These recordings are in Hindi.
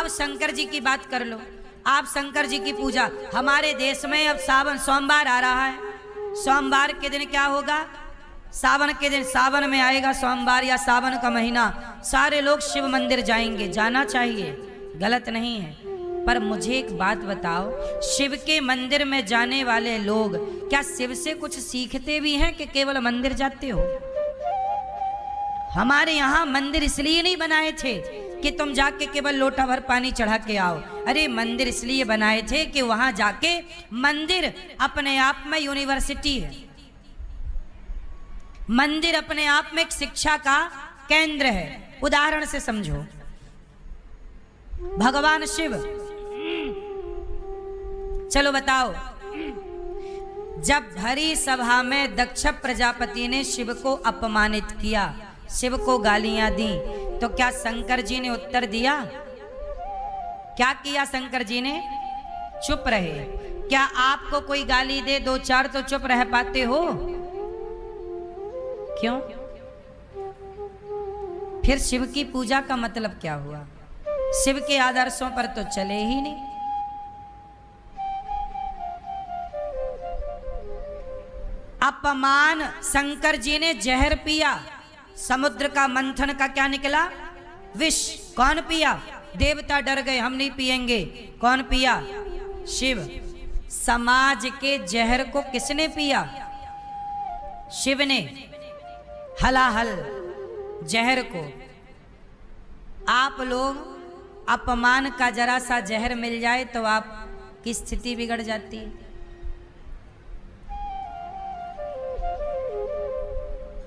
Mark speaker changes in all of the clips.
Speaker 1: अब शंकर जी की बात कर लो। आप शंकर जी की पूजा, हमारे देश में अब सावन सोमवार आ रहा है। सोमवार के दिन क्या होगा? सावन के दिन, सावन में आएगा सोमवार या सावन का महीना, सारे लोग शिव मंदिर जाएंगे। जाना चाहिए, गलत नहीं है। पर मुझे एक बात बताओ, शिव के मंदिर में जाने वाले लोग क्या शिव से कुछ सीखते भी हैं कि केवल मंदिर जाते हो? हमारे यहाँ मंदिर इसलिए नहीं बनाए थे कि तुम जाके केवल लोटा भर पानी चढ़ा के आओ। अरे मंदिर इसलिए बनाए थे कि वहां जाके, मंदिर अपने आप में यूनिवर्सिटी है। मंदिर अपने आप में एक शिक्षा का केंद्र है। उदाहरण से समझो, भगवान शिव, चलो बताओ, जब भरी सभा में दक्ष प्रजापति ने शिव को अपमानित किया, शिव को गालियां दी, तो क्या शंकर जी ने उत्तर दिया? क्या किया शंकर जी ने? चुप रहे। क्या आपको कोई गाली दे दो चार तो चुप रह पाते हो? क्यों? फिर शिव की पूजा का मतलब क्या हुआ? शिव के आदर्शों पर तो चले ही नहीं। अपमान, शंकर जी ने जहर पिया, समुद्र का मंथन का क्या निकला? विष। कौन पिया? देवता डर गए, हम नहीं पिएंगे। कौन पिया? शिव। समाज के जहर को किसने पिया? शिव ने। हलाहल जहर को। आप लोग, अपमान का जरा सा जहर मिल जाए तो आपकी स्थिति बिगड़ जाती है।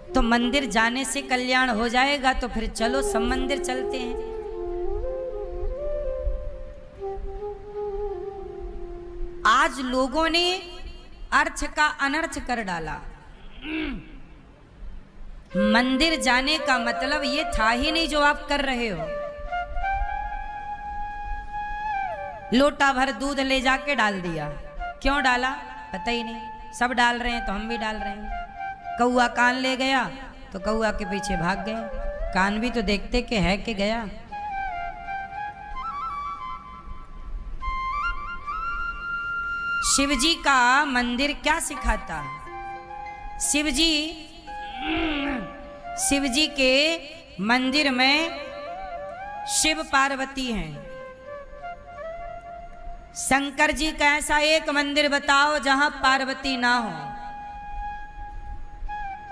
Speaker 1: तो मंदिर जाने से कल्याण हो जाएगा तो फिर चलो सब मंदिर चलते हैं। आज लोगों ने अर्थ का अनर्थ कर डाला। मंदिर जाने का मतलब ये था ही नहीं जो आप कर रहे हो। लोटा भर दूध ले जाके डाल दिया। क्यों डाला? पता ही नहीं। सब डाल रहे हैं तो हम भी डाल रहे हैं। कौआ कान ले गया तो कौआ के पीछे भाग गए। कान भी तो देखते कि है कि गया। शिवजी का मंदिर क्या सिखाता? शिवजी के मंदिर में शिव पार्वती हैं। शंकर जी का ऐसा एक मंदिर बताओ जहां पार्वती ना हो।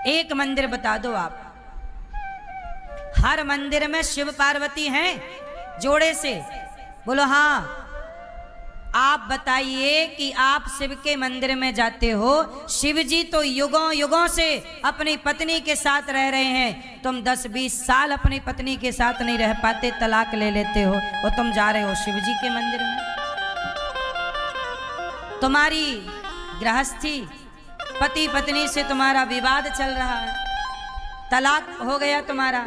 Speaker 1: एक मंदिर बता दो आप। हर मंदिर में शिव पार्वती हैं जोड़े से। बोलो हाँ। आप बताइए कि आप शिव के मंदिर में जाते हो, शिव जी तो युगों युगों से अपनी पत्नी के साथ रह रहे हैं। तुम 10-20 साल अपनी पत्नी के साथ नहीं रह पाते, तलाक ले लेते हो और तुम जा रहे हो शिव जी के मंदिर में। तुम्हारी गृहस्थी, पति पत्नी से तुम्हारा विवाद चल रहा है, तलाक हो गया तुम्हारा,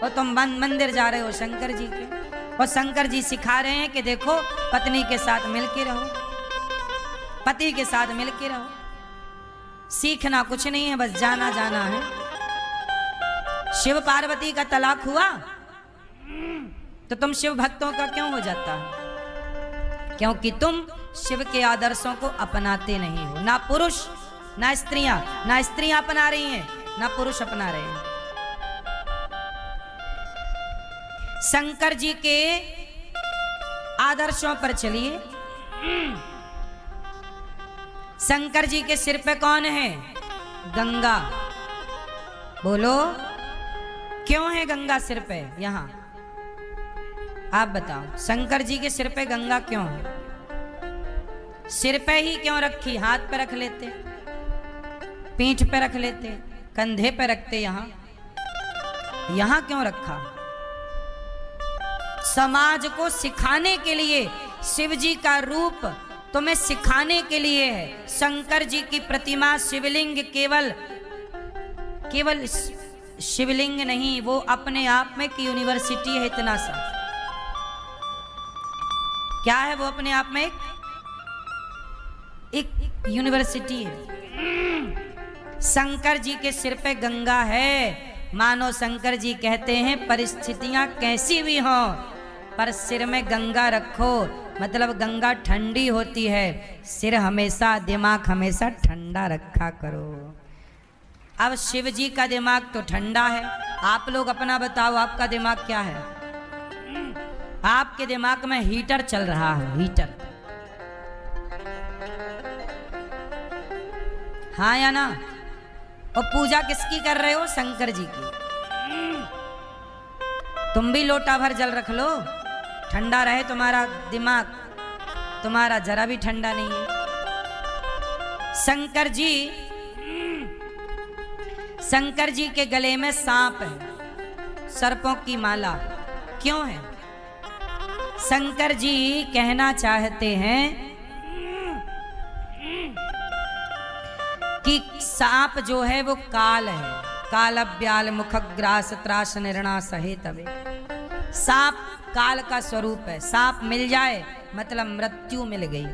Speaker 1: और तुम मंदिर जा रहे हो शंकर जी के। और शंकर जी सिखा रहे हैं कि देखो, पत्नी के साथ मिलके रहो, पति के साथ मिलके रहो। सीखना कुछ नहीं है, बस जाना जाना है। शिव पार्वती का तलाक हुआ तो तुम शिव भक्तों का क्यों हो जाता है? क्योंकि तुम शिव के आदर्शों को अपनाते नहीं हो। ना पुरुष ना स्त्रियां, ना स्त्रियां अपना रही हैं ना पुरुष अपना रहे हैं। शंकर जी के आदर्शों पर चलिए। शंकर जी के सिर पे कौन है? गंगा। बोलो, क्यों है गंगा सिर पे? यहां आप बताओ, शंकर जी के सिर पे गंगा क्यों है? सिर पे ही क्यों रखी? हाथ पे रख लेते, पीठ पे रख लेते, कंधे पे रखते। यहां क्यों रखा? समाज को सिखाने के लिए, शिव जी का रूप तुम्हें सिखाने के लिए है। शंकर जी की प्रतिमा, शिवलिंग केवल शिवलिंग नहीं, वो अपने आप में एक यूनिवर्सिटी है। इतना सा क्या है वो? अपने आप में एक यूनिवर्सिटी है। शंकर जी के सिर पे गंगा है। मानो शंकर जी कहते हैं, परिस्थितियां कैसी भी हों, पर सिर में गंगा रखो, मतलब गंगा ठंडी होती है, सिर हमेशा, दिमाग हमेशा ठंडा रखा करो। अब शिव जी का दिमाग तो ठंडा है, आप लोग अपना बताओ, आपका दिमाग क्या है? आपके दिमाग में हीटर चल रहा है, हीटर। हाँ या ना? और पूजा किसकी कर रहे हो? शंकर जी की। तुम भी लोटा भर जल रख लो, ठंडा रहे तुम्हारा दिमाग, तुम्हारा जरा भी ठंडा नहीं है। शंकर जी के गले में सांप है, सर्पों की माला। क्यों है? शंकर जी कहना चाहते हैं कि सांप जो है वो काल है, काल ब्याल मुखग्रास त्रास निर्णा सहे तवे। सांप काल का स्वरूप है, सांप मिल जाए मतलब मृत्यु मिल गई।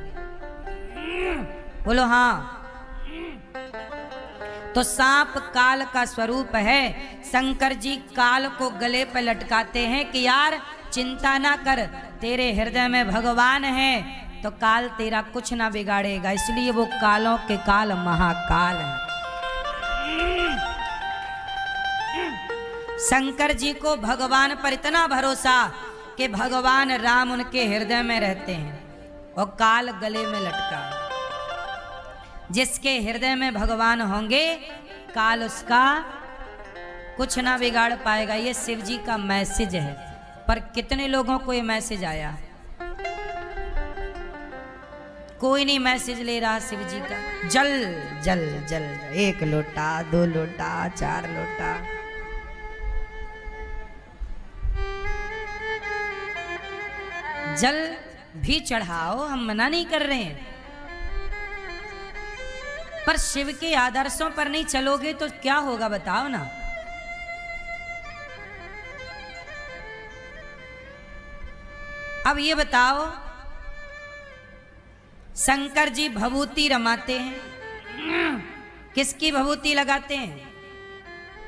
Speaker 1: बोलो हाँ। तो सांप काल का स्वरूप है। शंकर जी काल को गले पर लटकाते हैं कि यार चिंता ना कर, तेरे हृदय में भगवान है तो काल तेरा कुछ ना बिगाड़ेगा। इसलिए वो कालों के काल महाकाल है। शंकर जी को भगवान पर इतना भरोसा कि भगवान राम उनके हृदय में रहते हैं और काल गले में लटका। जिसके हृदय में भगवान होंगे काल उसका कुछ ना बिगाड़ पाएगा। ये शिव जी का मैसेज है। पर कितने लोगों को ये मैसेज आया? कोई नहीं मैसेज ले रहा शिव जी का। जल जल जल, 1 लोटा 2 लोटा 4 लोटा। जल भी चढ़ाओ, हम मना नहीं कर रहे हैं, पर शिव के आदर्शों पर नहीं चलोगे तो क्या होगा बताओ ना। अब ये बताओ, शंकर जी भभूति रमाते हैं, किसकी भभूति लगाते हैं?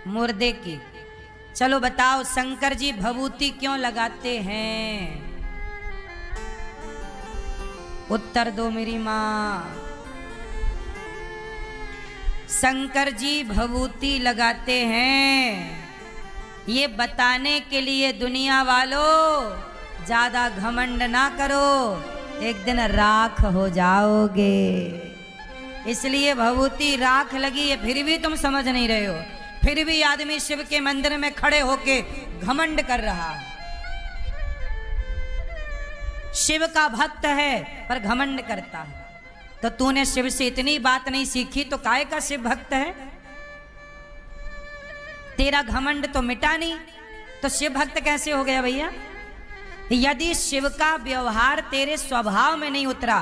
Speaker 1: मुर्दे की। चलो बताओ शंकर जी भभूति क्यों लगाते हैं? उत्तर दो मेरी मां। शंकर जी भभूति लगाते हैं ये बताने के लिए, दुनिया वालों ज्यादा घमंड ना करो, एक दिन राख हो जाओगे। इसलिए भभूति राख लगी है, फिर भी तुम समझ नहीं रहे हो। फिर भी आदमी शिव के मंदिर में खड़े होके घमंड कर रहा है। शिव का भक्त है पर घमंड करता है। तो तूने शिव से इतनी बात नहीं सीखी तो काहे का शिव भक्त है? तेरा घमंड तो मिटा नहीं, तो शिव भक्त कैसे हो गया भैया? यदि शिव का व्यवहार तेरे स्वभाव में नहीं उतरा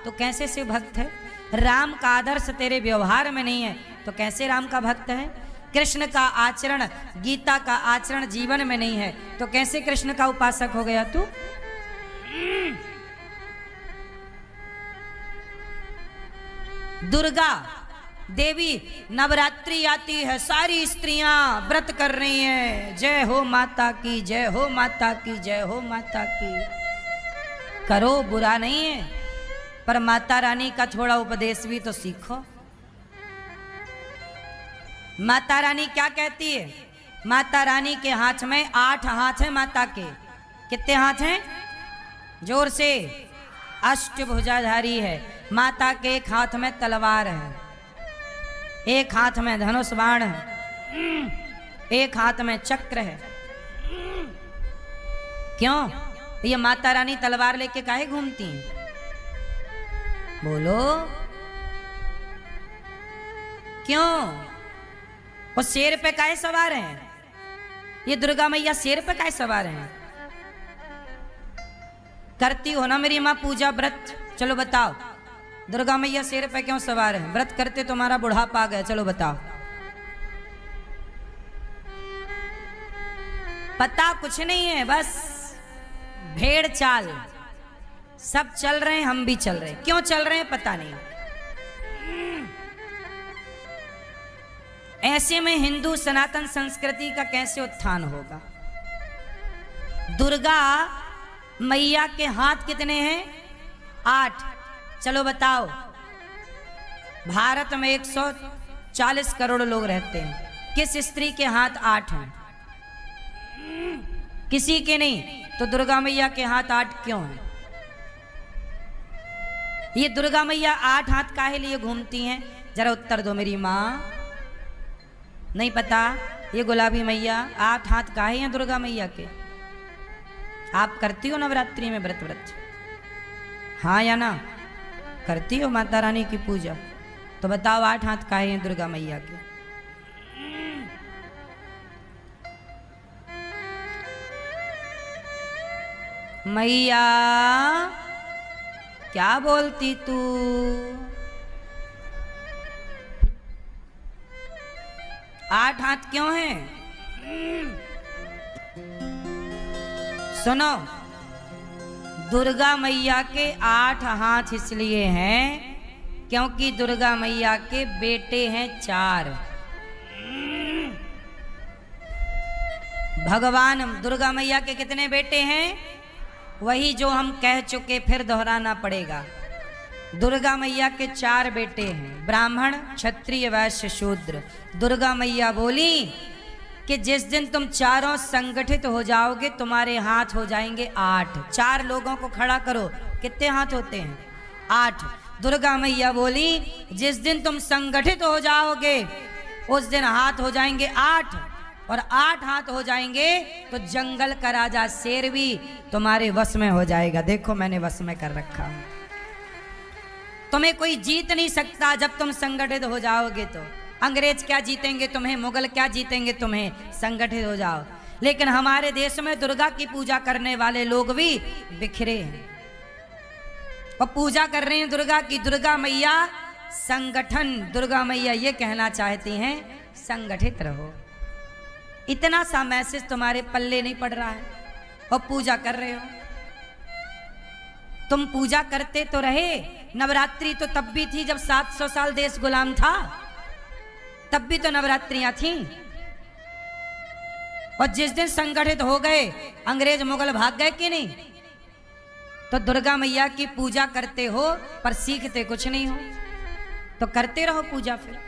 Speaker 1: तो कैसे शिव भक्त है? राम का आदर्श तेरे व्यवहार में नहीं है तो कैसे राम का भक्त है? कृष्ण का आचरण, गीता का आचरण जीवन में नहीं है तो कैसे कृष्ण का उपासक हो गया तू? दुर्गा देवी नवरात्रि आती है, सारी स्त्रियां व्रत कर रही हैं, जय हो माता की, जय हो माता की, जय हो माता की। करो, बुरा नहीं है, पर माता रानी का थोड़ा उपदेश भी तो सीखो। माता रानी क्या कहती है? माता रानी के हाथ में 8 हाथ हैं माता के। कितने हाथ हैं? जोर से। अष्टभुजाधारी है माता के। एक हाथ में तलवार है, एक हाथ में धनुष बाण है, एक हाथ में चक्र है। क्यों? ये माता रानी तलवार लेके काहे घूमती हैं? बोलो क्यों? वो शेर पे काहे सवार हैं? ये दुर्गा मैया शेर पे काहे सवार हैं? करती हो ना मेरी माँ पूजा व्रत? चलो बताओ, दुर्गा मैया शेर पे क्यों सवार है? व्रत करते तुम्हारा बुढ़ापा आ गया। चलो बताओ। पता कुछ नहीं है, बस भेड़ चाल। सब चल रहे हैं, हम भी चल रहे हैं। क्यों चल रहे हैं पता नहीं। ऐसे में हिंदू सनातन संस्कृति का कैसे उत्थान होगा? दुर्गा मैया के हाथ कितने हैं? 8। चलो बताओ, भारत में 140 करोड़ लोग रहते हैं, किस स्त्री के हाथ 8 हैं? किसी के नहीं। तो दुर्गा मैया के हाथ 8 क्यों हैं? ये दुर्गा मैया 8 हाथ काहे लिए घूमती हैं? जरा उत्तर दो मेरी माँ। नहीं पता? ये गुलाबी मैया 8 हाथ काहे हैं दुर्गा मैया के? आप करती हो नवरात्रि में व्रत? हाँ या ना? करती हो माता रानी की पूजा? तो बताओ 8 हाथ काहे हैं दुर्गा मैया के? मैया क्या बोलती तू? आठ हाथ क्यों हैं? सुनो, दुर्गा मैया के 8 हाथ इसलिए हैं क्योंकि दुर्गा मैया के बेटे हैं 4। भगवान दुर्गा मैया के कितने बेटे हैं? वही जो हम कह चुके, फिर दोहराना पड़ेगा। दुर्गा मैया के 4 बेटे हैं, ब्राह्मण, क्षत्रिय, वैश्य, शूद्र। दुर्गा मैया बोली कि जिस दिन तुम चारों संगठित हो जाओगे तुम्हारे हाथ हो जाएंगे 8। 4 लोगों को खड़ा करो, कितने हाथ होते हैं? 8। दुर्गा मैया बोली जिस दिन तुम संगठित हो जाओगे उस दिन हाथ हो जाएंगे 8, और 8 हाथ हो जाएंगे तो जंगल का राजा शेर भी तुम्हारे वश में हो जाएगा। देखो मैंने वश में कर रखा हूं। तुम्हें कोई जीत नहीं सकता जब तुम संगठित हो जाओगे। तो अंग्रेज क्या जीतेंगे तुम्हें, मुगल क्या जीतेंगे तुम्हें? संगठित हो जाओ। लेकिन हमारे देश में दुर्गा की पूजा करने वाले लोग भी बिखरे हैं और पूजा कर रहे हैं दुर्गा की। दुर्गा मैया संगठन, दुर्गा मैया ये कहना चाहती हैं संगठित रहो। इतना सा मैसेज तुम्हारे पल्ले नहीं पड़ रहा है और पूजा कर रहे हो। तुम पूजा करते तो रहे। नवरात्रि तो तब भी थी जब 700 साल देश गुलाम था, तब भी तो नवरात्रियां थी। और जिस दिन संगठित हो गए, अंग्रेज मुगल भाग गए कि नहीं? तो दुर्गा मैया की पूजा करते हो पर सीखते कुछ नहीं हो। तो करते रहो पूजा। फिर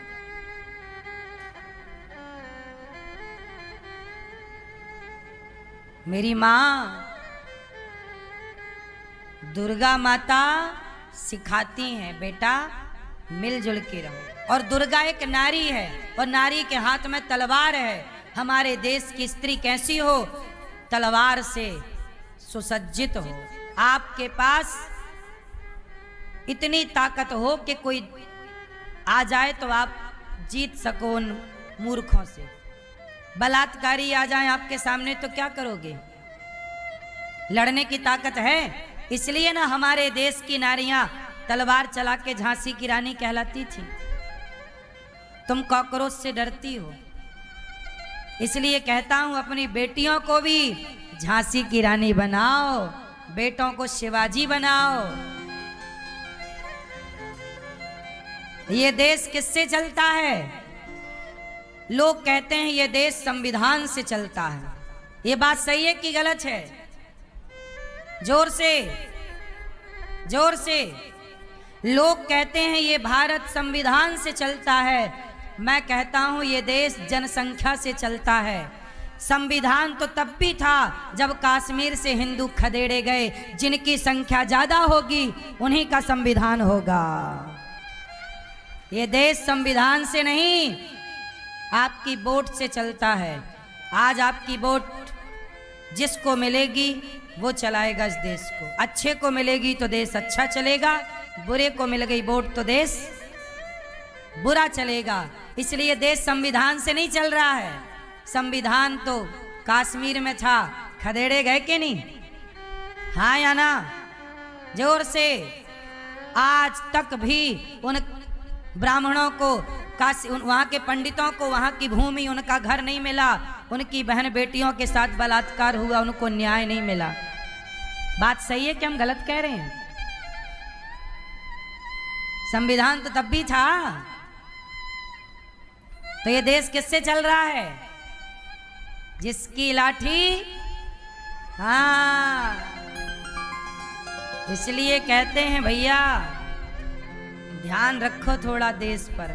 Speaker 1: मेरी माँ दुर्गा माता सिखाती हैं बेटा मिलजुल के रहो। और दुर्गा एक नारी है और नारी के हाथ में तलवार है। हमारे देश की स्त्री कैसी हो? तलवार से सुसज्जित हो। आपके पास इतनी ताकत हो कि कोई आ जाए तो आप जीत सको उन मूर्खों से। बलात्कारी आ जाए आपके सामने तो क्या करोगे? लड़ने की ताकत है। इसलिए ना हमारे देश की नारियां तलवार चला के झांसी की रानी कहलाती थी। तुम कॉकरोच से डरती हो, इसलिए कहता हूं अपनी बेटियों को भी झांसी की रानी बनाओ, बेटों को शिवाजी बनाओ। ये देश किससे चलता है? लोग कहते हैं ये देश संविधान से चलता है। ये बात सही है कि गलत है? जोर से, जोर से। लोग कहते हैं ये भारत संविधान से चलता है। मैं कहता हूं ये देश जनसंख्या से चलता है। संविधान तो तब भी था जब कश्मीर से हिंदू खदेड़े गए। जिनकी संख्या ज्यादा होगी उन्हीं का संविधान होगा। ये देश संविधान से नहीं, आपकी वोट से चलता है। आज आपकी वोट जिसको मिलेगी वो चलाएगा इस देश को। अच्छे को मिलेगी तो देश अच्छा चलेगा, बुरे को मिल गई वोट तो देश बुरा चलेगा। इसलिए देश संविधान से नहीं चल रहा है। संविधान तो कश्मीर में था, खदेड़े गए कि नहीं? हाँ या ना? जोर से। आज तक भी उन ब्राह्मणों को, वहां के पंडितों को वहां की भूमि, उनका घर नहीं मिला। उनकी बहन बेटियों के साथ बलात्कार हुआ, उनको न्याय नहीं मिला। बात सही है कि हम गलत कह रहे हैं? संविधान तो तब भी था। तो ये देश किससे चल रहा है? जिसकी लाठी, हाँ, इसलिए कहते हैं भैया ध्यान रखो थोड़ा देश पर।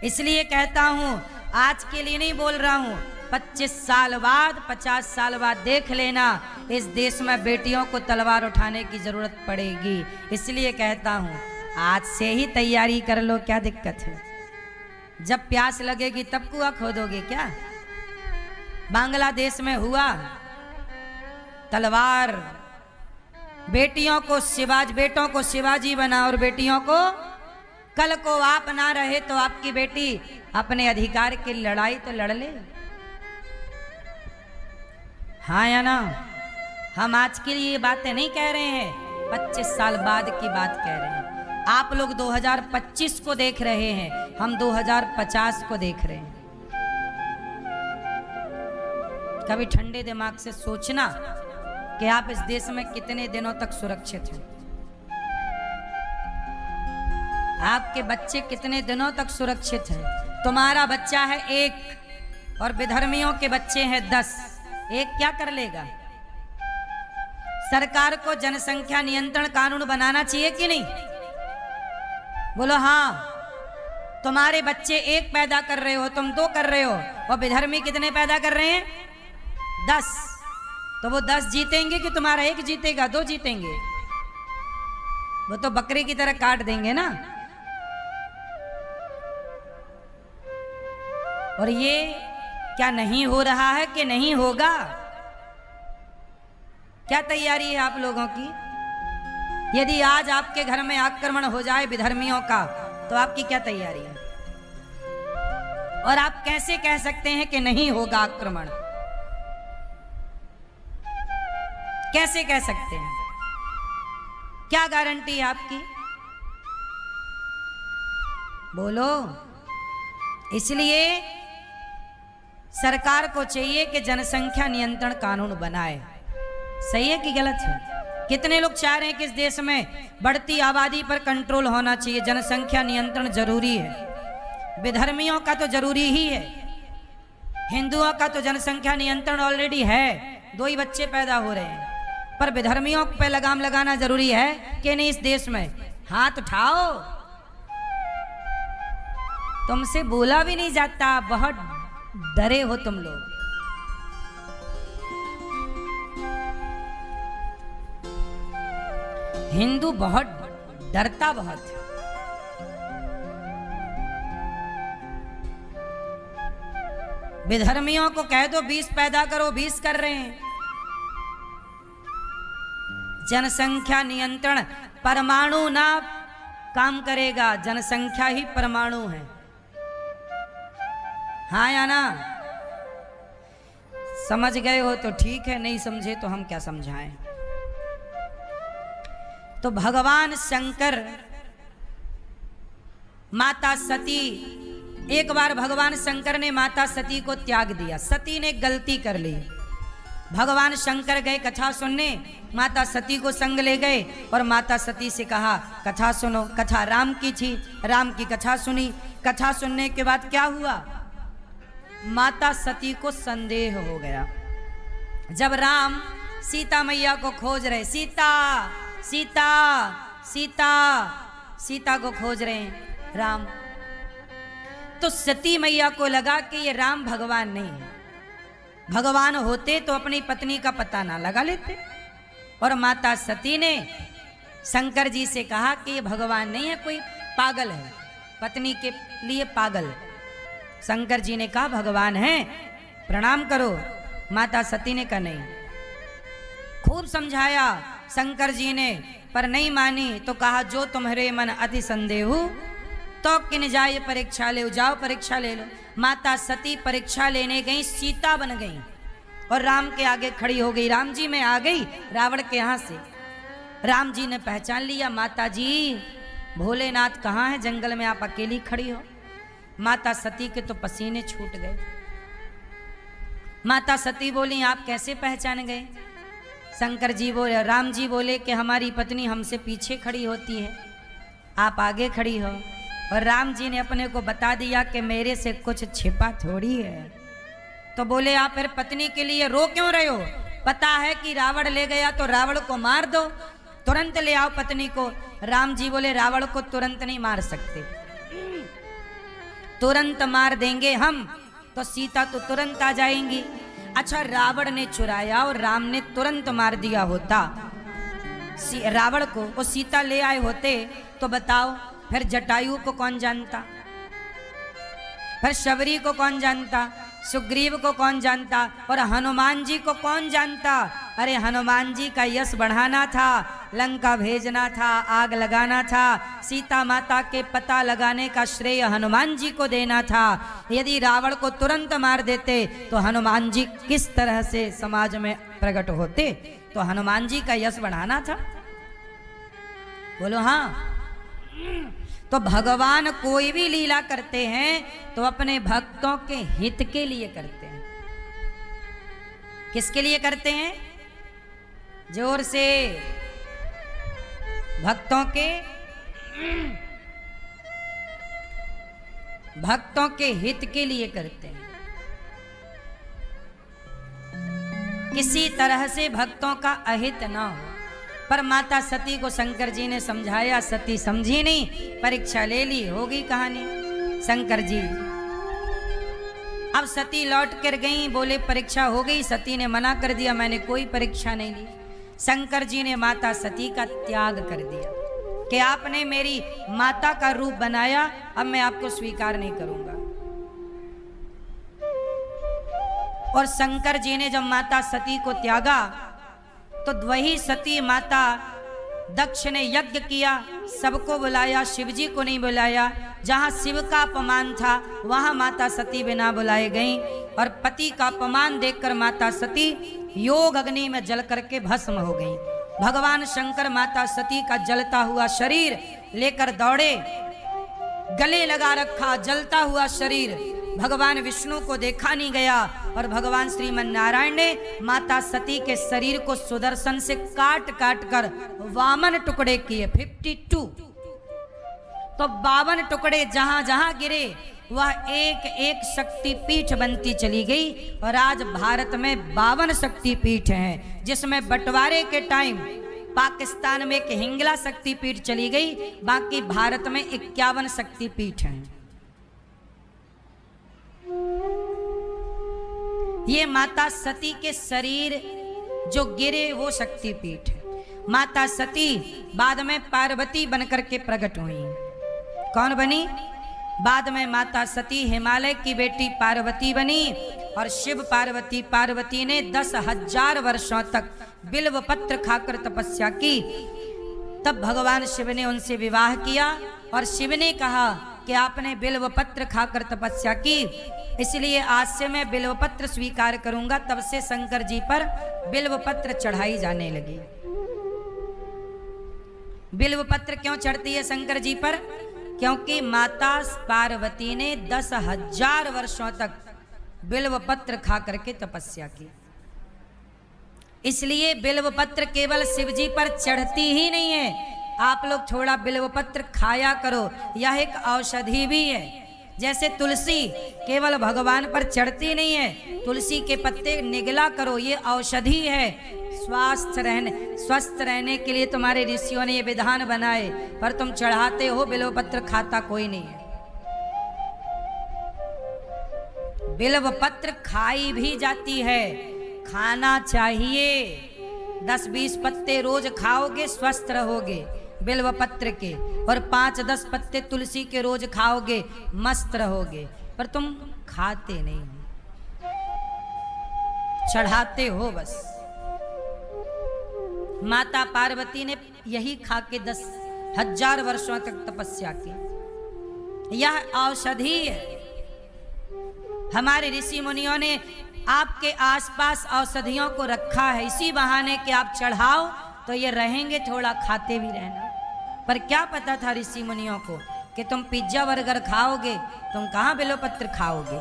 Speaker 1: इसलिए कहता हूं आज के लिए नहीं बोल रहा हूं, 25 साल बाद 50 साल बाद देख लेना इस देश में बेटियों को तलवार उठाने की जरूरत पड़ेगी। इसलिए कहता हूं आज से ही तैयारी कर लो, क्या दिक्कत है। जब प्यास लगेगी तब कुआं खोदोगे क्या। बांग्लादेश में हुआ तलवार, बेटियों को बेटों को शिवाजी बना और बेटियों को, कल को आप ना रहे तो आपकी बेटी अपने अधिकार की लड़ाई तो लड़ ले। हाँ या ना। हम आज के लिए ये बातें नहीं कह रहे हैं, 25 साल बाद की बात कह रहे हैं। आप लोग 2025 को देख रहे हैं, हम 2050 को देख रहे हैं। कभी ठंडे दिमाग से सोचना कि आप इस देश में कितने दिनों तक सुरक्षित हैं। आपके बच्चे कितने दिनों तक सुरक्षित हैं। तुम्हारा बच्चा है 1 और विधर्मियों के बच्चे हैं 10। एक क्या कर लेगा। सरकार को जनसंख्या नियंत्रण कानून बनाना चाहिए कि नहीं। बोलो हाँ। तुम्हारे बच्चे 1 पैदा कर रहे हो, तुम 2 कर रहे हो, और विधर्मी कितने पैदा कर रहे हैं 10। तो वो 10 जीतेंगे कि तुम्हारा 1 जीतेगा, 2 जीतेंगे। वो तो बकरी की तरह काट देंगे ना। और ये क्या नहीं हो रहा है कि नहीं होगा। क्या तैयारी है आप लोगों की। यदि आज आपके घर में आक्रमण हो जाए विधर्मियों का तो आपकी क्या तैयारी है। और आप कैसे कह सकते हैं कि नहीं होगा आक्रमण। कैसे कह सकते हैं। क्या गारंटी है आपकी। बोलो। इसलिए सरकार को चाहिए कि जनसंख्या नियंत्रण कानून बनाए। सही है कि गलत है। कितने लोग चाह रहे हैं कि इस देश में बढ़ती आबादी पर कंट्रोल होना चाहिए, जनसंख्या नियंत्रण जरूरी है। विधर्मियों का तो जरूरी ही है, हिंदुओं का तो जनसंख्या नियंत्रण ऑलरेडी है, 2 ही बच्चे पैदा हो रहे हैं। पर विधर्मियों पे लगाम लगाना जरूरी है कि नहीं। इस देश में हाथ उठाओ। तुमसे बोला भी नहीं जाता, बहुत डरे हो तुम लोग। हिंदू बहुत डरता बहुत है। विधर्मियों को कह दो 20 पैदा करो, 20 कर रहे हैं। जनसंख्या नियंत्रण परमाणु ना काम करेगा, जनसंख्या ही परमाणु है। हाँ या ना। समझ गए हो तो ठीक है, नहीं समझे तो हम क्या समझाएं। तो भगवान शंकर, माता सती, एक बार भगवान शंकर ने माता सती को त्याग दिया। सती ने गलती कर ली। भगवान शंकर गए कथा सुनने, माता सती को संग ले गए और माता सती से कहा कथा सुनो। कथा राम की थी, राम की कथा सुनी। कथा सुनने के बाद क्या हुआ, माता सती को संदेह हो गया। जब राम सीता मैया को खोज रहे, सीता सीता सीता सीता को खोज रहे हैं राम, तो सती मैया को लगा कि ये राम भगवान नहीं है। भगवान होते तो अपनी पत्नी का पता ना लगा लेते। और माता सती ने शंकर जी से कहा कि ये भगवान नहीं है, कोई पागल है, पत्नी के लिए पागल। शंकर जी ने कहा भगवान है, प्रणाम करो। माता सती ने कहा नहीं। खूब समझाया शंकर जी ने, पर नहीं मानी। तो कहा जो तुम्हारे मन अति संदेह तो किन जाए परीक्षा ले, जाओ परीक्षा ले लो। माता सती परीक्षा लेने गई, सीता बन गई और राम के आगे खड़ी हो गई। राम जी मैं आ गई रावण के यहाँ से। राम जी ने पहचान लिया, माता जी भोलेनाथ कहाँ है, जंगल में आप अकेली खड़ी हो। माता सती के तो पसीने छूट गए। माता सती बोली आप कैसे पहचान गए। शंकर जी बोले, राम जी बोले कि हमारी पत्नी हमसे पीछे खड़ी होती है, आप आगे खड़ी हो। और राम जी ने अपने को बता दिया कि मेरे से कुछ छिपा थोड़ी है। तो बोले आप फिर पत्नी के लिए रो क्यों रहे हो। पता है कि रावण ले गया तो रावण को मार दो, तुरंत ले आओ पत्नी को। राम जी बोले रावण को तुरंत नहीं मार सकते, तुरंत मार देंगे हम तो सीता तो तुरंत आ जाएंगी। अच्छा, रावण ने चुराया और राम ने तुरंत मार दिया होता रावण को, वो सीता ले आए होते तो बताओ फिर जटायु को कौन जानता, फिर शबरी को कौन जानता, सुग्रीव को कौन जानता और हनुमान जी को कौन जानता। अरे हनुमान जी का यश बढ़ाना था, लंका भेजना था, आग लगाना था, सीता माता के पता लगाने का श्रेय हनुमान जी को देना था। यदि रावण को तुरंत मार देते तो हनुमान जी किस तरह से समाज में प्रकट होते, तो हनुमान जी का यश बढ़ाना था। बोलो हाँ। तो भगवान कोई भी लीला करते हैं तो अपने भक्तों के हित के लिए करते हैं। किसके लिए करते हैं? जोर से, भक्तों के हित के लिए करते हैं। किसी तरह से भक्तों का अहित ना हो। पर माता सती को शंकर जी ने समझाया, सती समझी नहीं, परीक्षा ले ली, होगी कहानी। शंकर जी अब सती लौट कर गई, बोले परीक्षा हो गई। सती ने मना कर दिया, मैंने कोई परीक्षा नहीं ली। शंकर जी ने माता सती का त्याग कर दिया कि आपने मेरी माता का रूप बनाया, अब मैं आपको स्वीकार नहीं करूंगा। और शंकर जी ने जब माता सती को त्यागा तो वही सती माता दक्ष ने यज्ञ किया, सबको बुलाया, शिव जी को नहीं बुलाया। जहां शिव का अपमान था वहां माता सती बिना बुलाए गईं और पति का अपमान देखकर माता सती योग अग्नि में जल करके भस्म हो गईं। भगवान शंकर माता सती का जलता हुआ शरीर लेकर दौड़े, गले लगा रखा जलता हुआ शरीर। भगवान विष्णु को देखा नहीं गया और भगवान श्रीमन नारायण ने माता सती के शरीर को सुदर्शन से काट काट कर 52 टुकड़े किए, 52। तो 52 टुकड़े जहां जहां गिरे वह एक एक शक्तिपीठ बनती चली गई। और आज भारत में 52 शक्तिपीठ हैं, जिसमें बंटवारे के टाइम पाकिस्तान में एक हिंगला शक्तिपीठ चली गई, बाकी भारत में 51 शक्तिपीठ हैं। ये माता सती के शरीर जो गिरे वो शक्तिपीठ है। माता सती बाद में पार्वती बनकर के प्रकट हुई। कौन बनी? बाद में माता सती हिमालय की बेटी पार्वती बनी और शिव पार्वती ने 10,000 वर्षों तक बिल्व पत्र खाकर तपस्या की। तब भगवान शिव ने उनसे विवाह किया और शिव ने कहा कि आपने बिल्व पत्र खाकर तपस्या की, इसलिए आज से मैं बिल्व पत्र स्वीकार करूंगा। तब से शंकर जी पर बिल्व पत्र चढ़ाई जाने लगी। बिल्व पत्र क्यों चढ़ती है शंकर जी पर? क्योंकि माता पार्वती ने 10,000 वर्षों तक बिल्व पत्र खा करके तपस्या की। इसलिए बिल्व पत्र केवल शिव जी पर चढ़ती ही नहीं है, आप लोग थोड़ा बिल्व पत्र खाया करो, यह एक औषधि भी है। जैसे तुलसी केवल भगवान पर चढ़ती नहीं है, तुलसी के पत्ते निगला करो, ये औषधि है। स्वस्थ रहने के लिए तुम्हारे ऋषियों ने ये विधान बनाए, पर तुम चढ़ाते हो, बिल्व पत्र खाता कोई नहीं है। बिल्व पत्र खाई भी जाती है, खाना चाहिए। 10-20 पत्ते रोज खाओगे स्वस्थ रहोगे बिल्व पत्र के, और 5-10 पत्ते तुलसी के रोज खाओगे मस्त रहोगे। पर तुम खाते नहीं, चढ़ाते हो बस। माता पार्वती ने यही खा के 10,000 वर्षों तक तपस्या की। यह औषधि है। हमारे ऋषि मुनियों ने आपके आसपास औषधियों को रखा है, इसी बहाने कि आप चढ़ाओ तो ये रहेंगे, थोड़ा खाते भी रहना। पर क्या पता था ऋषि मुनियों को कि तुम पिज्जा बर्गर खाओगे, तुम कहां बिल्व पत्र खाओगे।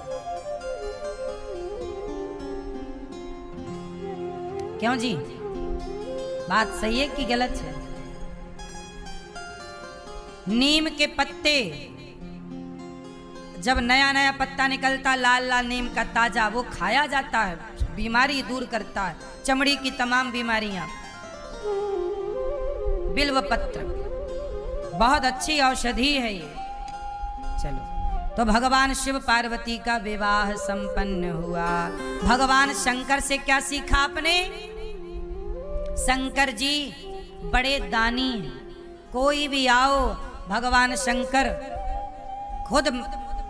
Speaker 1: क्यों जी, बात सही है कि गलत है? नीम के पत्ते जब नया नया पत्ता निकलता लाल लाल नीम का ताजा, वो खाया जाता है, बीमारी दूर करता है, चमड़ी की तमाम बीमारियां। बिल्व पत्र बहुत अच्छी औषधि है ये। चलो, तो भगवान शिव पार्वती का विवाह संपन्न हुआ। भगवान शंकर से क्या सीखा आपने? शंकर जी बड़े दानी हैं, कोई भी आओ, भगवान शंकर खुद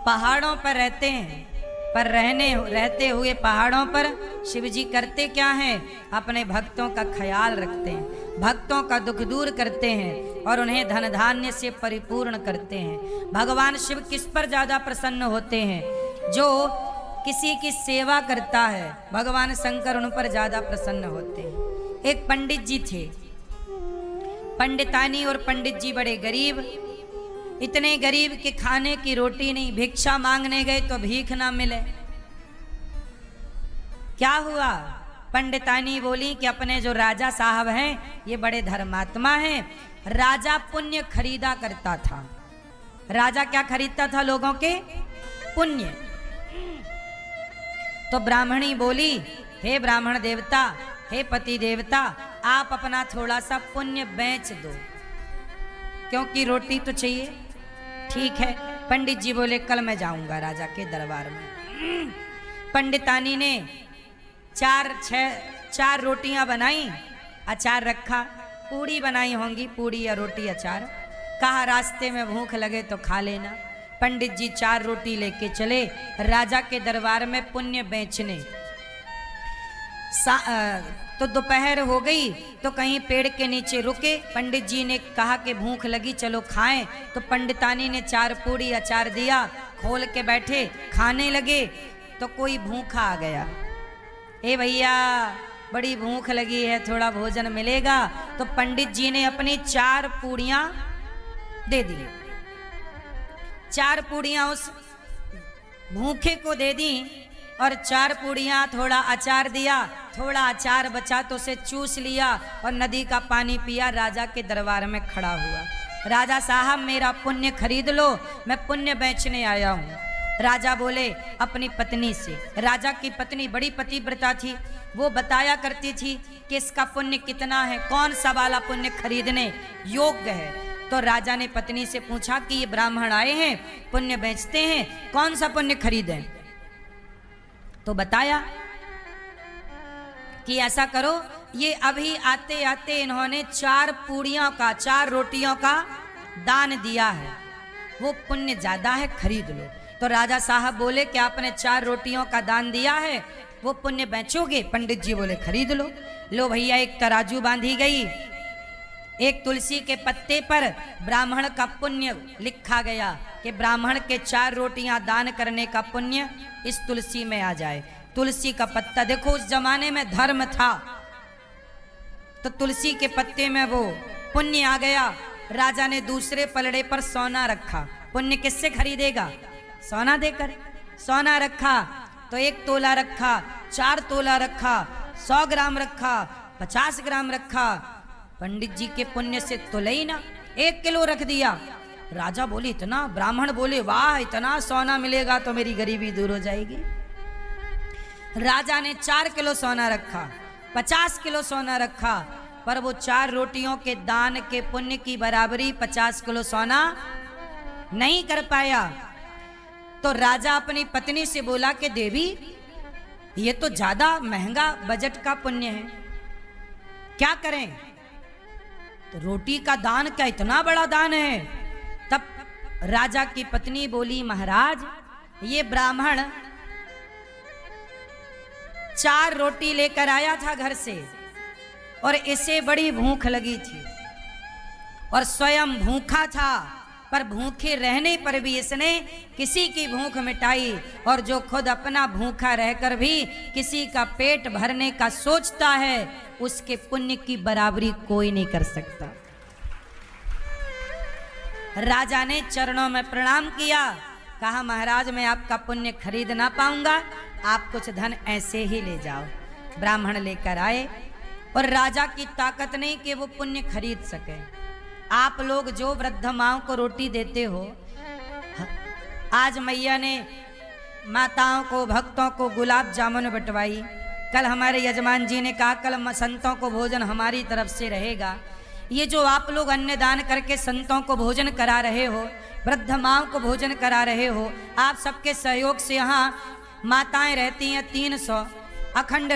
Speaker 1: पहाड़ों पर रहते हैं, पर रहते हुए पहाड़ों पर शिव जी करते क्या हैं? अपने भक्तों का ख्याल रखते हैं, भक्तों का दुख दूर करते हैं और उन्हें धन धान्य से परिपूर्ण करते हैं। भगवान शिव किस पर ज्यादा प्रसन्न होते हैं? जो किसी की सेवा करता है, भगवान शंकर उन पर ज्यादा प्रसन्न होते हैं। एक पंडित जी थे, पंडितानी और पंडित जी बड़े गरीब, इतने गरीब कि खाने की रोटी नहीं, भिक्षा मांगने गए तो भीख ना मिले। क्या हुआ? पंडितानी बोली कि अपने जो राजा साहब हैं ये बड़े धर्मात्मा हैं। राजा पुण्य खरीदा करता था। राजा क्या खरीदता था? लोगों के पुण्य। तो ब्राह्मणी बोली, हे ब्राह्मण देवता, हे पति देवता, आप अपना थोड़ा सा पुण्य बेच दो, क्योंकि रोटी तो चाहिए। ठीक है। पंडित जी बोले, कल मैं जाऊंगा राजा के दरबार में। पंडितानी ने चार रोटियां बनाई, अचार रखा, पूड़ी बनाई होंगी, पूड़ी या रोटी अचार। कहा रास्ते में भूख लगे तो खा लेना। पंडित जी 4 रोटी लेके चले राजा के दरबार में पुण्य बेचने। तो दोपहर हो गई तो कहीं पेड़ के नीचे रुके। पंडित जी ने कहा कि भूख लगी, चलो खाएं। तो पंडितानी ने 4 पूड़ी अचार दिया, खोल के बैठे खाने लगे। तो कोई भूखा आ गया, ए भैया बड़ी भूख लगी है, थोड़ा भोजन मिलेगा? तो पंडित जी ने अपनी 4 पूड़ियां दे दी। 4 पूड़ियां उस भूखे को दे दी और 4 पूड़ियां थोड़ा अचार दिया। थोड़ा अचार बचा तो उसे चूस लिया और नदी का पानी पिया। राजा के दरबार में खड़ा हुआ, राजा साहब मेरा पुण्य खरीद लो, मैं पुण्य बेचने आया हूँ। राजा बोले अपनी पत्नी से, राजा की पत्नी बड़ी पतिव्रता थी, वो बताया करती थी कि इसका पुण्य कितना है, कौन सा वाला पुण्य खरीदने योग्य है। तो राजा ने पत्नी से पूछा कि ये ब्राह्मण आए हैं, पुण्य बेचते हैं, कौन सा पुण्य खरीदें? तो बताया कि ऐसा करो, ये अभी आते आते इन्होंने 4 पूड़ियों का, 4 रोटियों का दान दिया है, वो पुण्य ज्यादा है, खरीद लो। तो राजा साहब बोले कि आपने 4 रोटियों का दान दिया है, वो पुण्य बेचोगे? पंडित जी बोले खरीद लो। लो भैया, एक तराजू बांधी गई, एक तुलसी के पत्ते पर ब्राह्मण का पुण्य लिखा गया कि ब्राह्मण के 4 रोटियां दान करने का पुण्य इस तुलसी में आ जाए। तुलसी का पत्ता, देखो उस जमाने में धर्म था, तो तुलसी के पत्ते में वो पुण्य आ गया। राजा ने दूसरे पलड़े पर सोना रखा। पुण्य किससे खरीदेगा? सोना देकर। सोना रखा तो 1 तोला रखा, 4 तोला रखा, 100 ग्राम रखा, 50 ग्राम रखा। पंडित जी के पुण्य से तोले ही ना, 1 किलो रख दिया। राजा बोले इतना? ब्राह्मण बोले वाह, इतना सोना मिलेगा तो मेरी गरीबी दूर हो जाएगी। राजा ने 4 किलो सोना रखा, 50 किलो सोना रखा, पर वो 4 रोटियों के दान के पुण्य की बराबरी 50 किलो सोना नहीं कर पाया। तो राजा अपनी पत्नी से बोला कि देवी ये तो ज्यादा महंगा बजट का पुण्य है, क्या करें? तो रोटी का दान क्या इतना बड़ा दान है? तब राजा की पत्नी बोली महाराज, ये ब्राह्मण 4 रोटी लेकर आया था घर से और इसे बड़ी भूख लगी थी और स्वयं भूखा था, पर भूखे रहने पर भी इसने किसी की भूख मिटाई। और जो खुद अपना भूखा रहकर भी किसी का पेट भरने का सोचता है, उसके पुण्य की बराबरी कोई नहीं कर सकता। राजा ने चरणों में प्रणाम किया, कहा महाराज मैं आपका पुण्य खरीद ना पाऊंगा, आप कुछ धन ऐसे ही ले जाओ। ब्राह्मण लेकर आए और राजा की ताकत नहीं कि वो पुण्य खरीद सके। आप लोग जो वृद्ध माओं को रोटी देते हो, आज मैया ने माताओं को भक्तों को गुलाब जामुन बंटवाई। कल हमारे यजमान जी ने कहा कल संतों को भोजन हमारी तरफ से रहेगा। ये जो आप लोग अन्नदान करके संतों को भोजन करा रहे हो, वृद्ध माओं को भोजन करा रहे हो, आप सबके सहयोग से यहाँ माताएं रहती हैं 300 अखंड